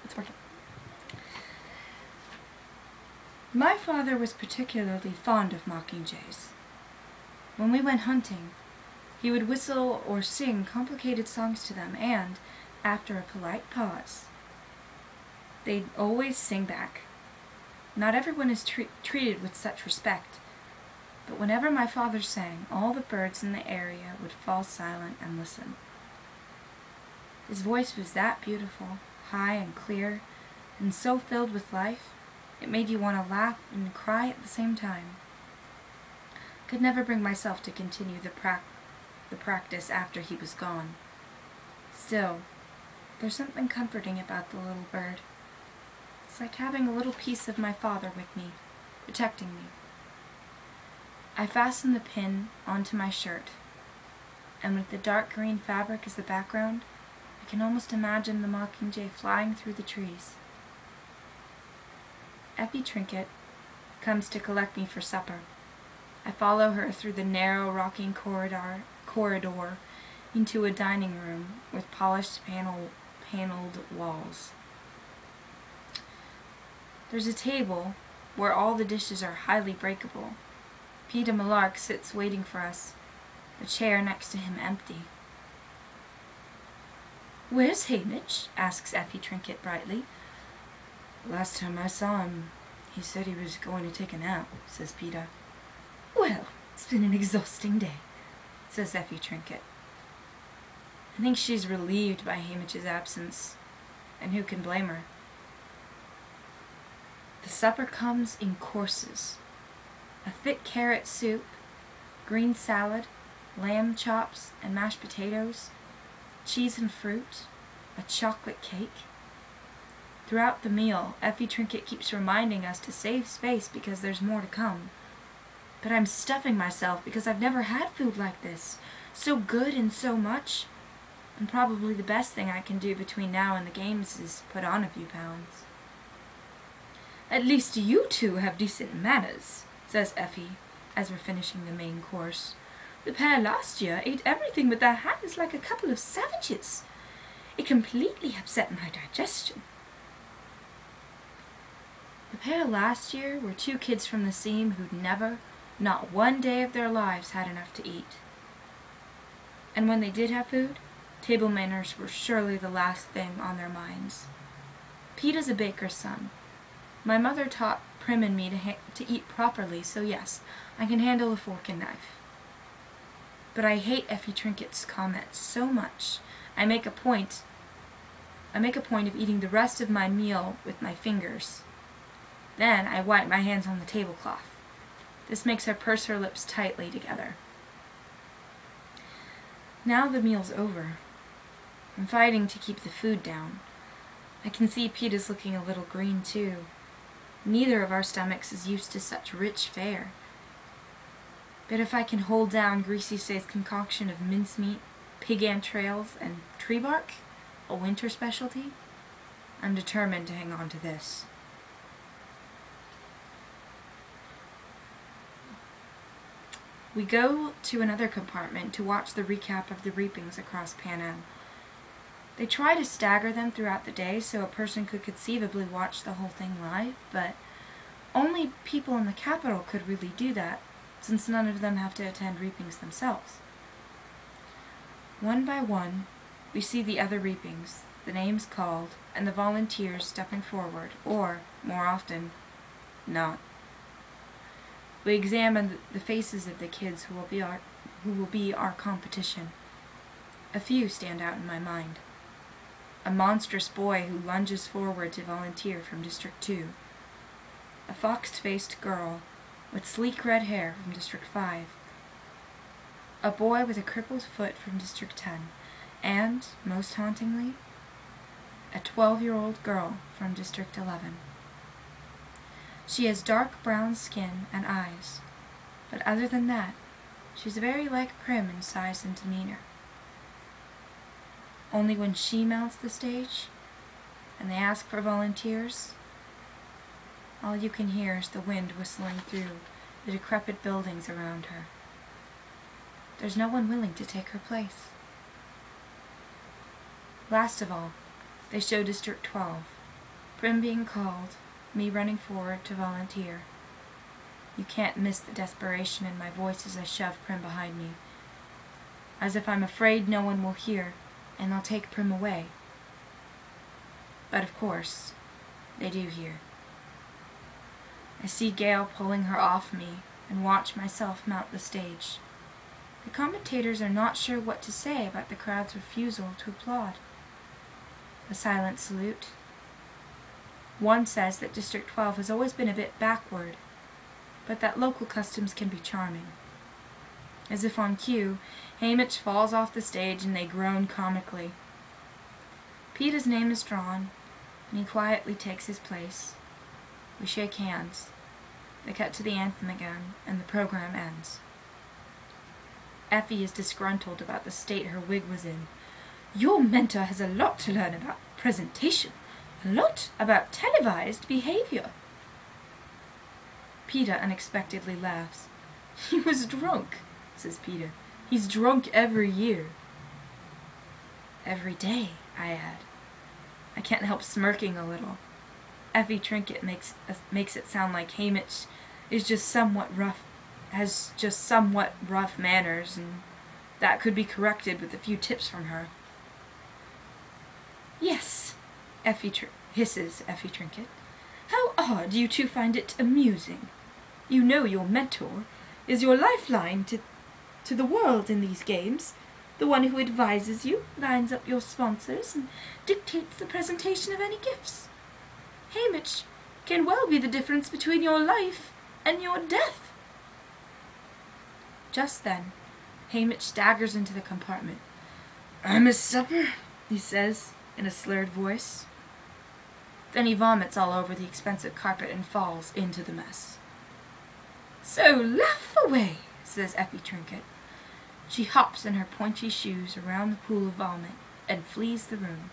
It's working. My father was particularly fond of mockingjays. When we went hunting, he would whistle or sing complicated songs to them, and, after a polite pause, they'd always sing back. Not everyone is treated with such respect, but whenever my father sang, all the birds in the area would fall silent and listen. His voice was that beautiful, high and clear, and so filled with life, it made you want to laugh and cry at the same time. Could never bring myself to continue the practice after he was gone. Still, there's something comforting about the little bird. It's like having a little piece of my father with me, protecting me. I fasten the pin onto my shirt, and with the dark green fabric as the background, I can almost imagine the mockingjay flying through the trees. Effie Trinket comes to collect me for supper. I follow her through the narrow rocking corridor into a dining room with polished paneled walls. There's a table where all the dishes are highly breakable. Peter Malark sits waiting for us, the chair next to him empty. "Where's Hamish?" asks Effie Trinket brightly. "Last time I saw him, he said he was going to take a nap," says Peter. "Well, it's been an exhausting day," says Effie Trinket. I think she's relieved by Hamish's absence, and who can blame her? The supper comes in courses. A thick carrot soup, green salad, lamb chops and mashed potatoes, cheese and fruit, a chocolate cake. Throughout the meal, Effie Trinket keeps reminding us to save space because there's more to come. But I'm stuffing myself because I've never had food like this, so good and so much, and probably the best thing I can do between now and the games is put on a few pounds. "At least you two have decent manners," says Effie, as we're finishing the main course. "The pair last year ate everything with their hands like a couple of savages. It completely upset my digestion." The pair last year were two kids from the seam who'd never, not one day of their lives, had enough to eat. And when they did have food, table manners were surely the last thing on their minds. Peter's a baker's son. My mother taught Prim and me to eat properly, so yes, I can handle a fork and knife. But I hate Effie Trinket's comments so much, I make a point of eating the rest of my meal with my fingers. Then I wipe my hands on the tablecloth. This makes her purse her lips tightly together. Now the meal's over. I'm fighting to keep the food down. I can see Peter's looking a little green too. Neither of our stomachs is used to such rich fare. But if I can hold down Greasy State's concoction of mincemeat, pig entrails, and tree bark, a winter specialty, I'm determined to hang on to this. We go to another compartment to watch the recap of the reapings across Pan Am. They try to stagger them throughout the day so a person could conceivably watch the whole thing live, but only people in the capital could really do that, since none of them have to attend reapings themselves. One by one, we see the other reapings, the names called, and the volunteers stepping forward, or, more often, not. We examine the faces of the kids who will be our competition. A few stand out in my mind. A monstrous boy who lunges forward to volunteer from District 2. A fox-faced girl with sleek red hair from District 5. A boy with a crippled foot from District 10. And, most hauntingly, a 12-year-old girl from District 11. She has dark brown skin and eyes, but other than that, she's very like Prim in size and demeanor. Only when she mounts the stage, and they ask for volunteers, all you can hear is the wind whistling through the decrepit buildings around her. There's no one willing to take her place. Last of all, they show District 12, Prim being called, me running forward to volunteer. You can't miss the desperation in my voice as I shove Prim behind me, as if I'm afraid no one will hear, and they'll take Prim away. But of course, they do hear. I see Gale pulling her off me, and watch myself mount the stage. The commentators are not sure what to say about the crowd's refusal to applaud. A silent salute. One says that District 12 has always been a bit backward, but that local customs can be charming. As if on cue, Haymitch falls off the stage and they groan comically. Peeta's name is drawn, and he quietly takes his place. We shake hands. They cut to the anthem again, and the program ends. Effie is disgruntled about the state her wig was in. Your mentor has a lot to learn about presentation, a lot about televised behavior. Peeta unexpectedly laughs. He was drunk, says Peeta. He's drunk every year. Every day, I add. I can't help smirking a little. Effie Trinket makes it sound like Haymitch is just somewhat rough, has just somewhat rough manners, and that could be corrected with a few tips from her. Yes, hisses Effie Trinket. How odd you two find it amusing. You know your mentor is your lifeline to the world in these games, the one who advises you, lines up your sponsors, and dictates the presentation of any gifts. Haymitch can well be the difference between your life and your death. Just then, Haymitch staggers into the compartment. I miss supper, he says, in a slurred voice. Then he vomits all over the expensive carpet and falls into the mess. So laugh away, says Effie Trinket. She hops in her pointy shoes around the pool of vomit and flees the room.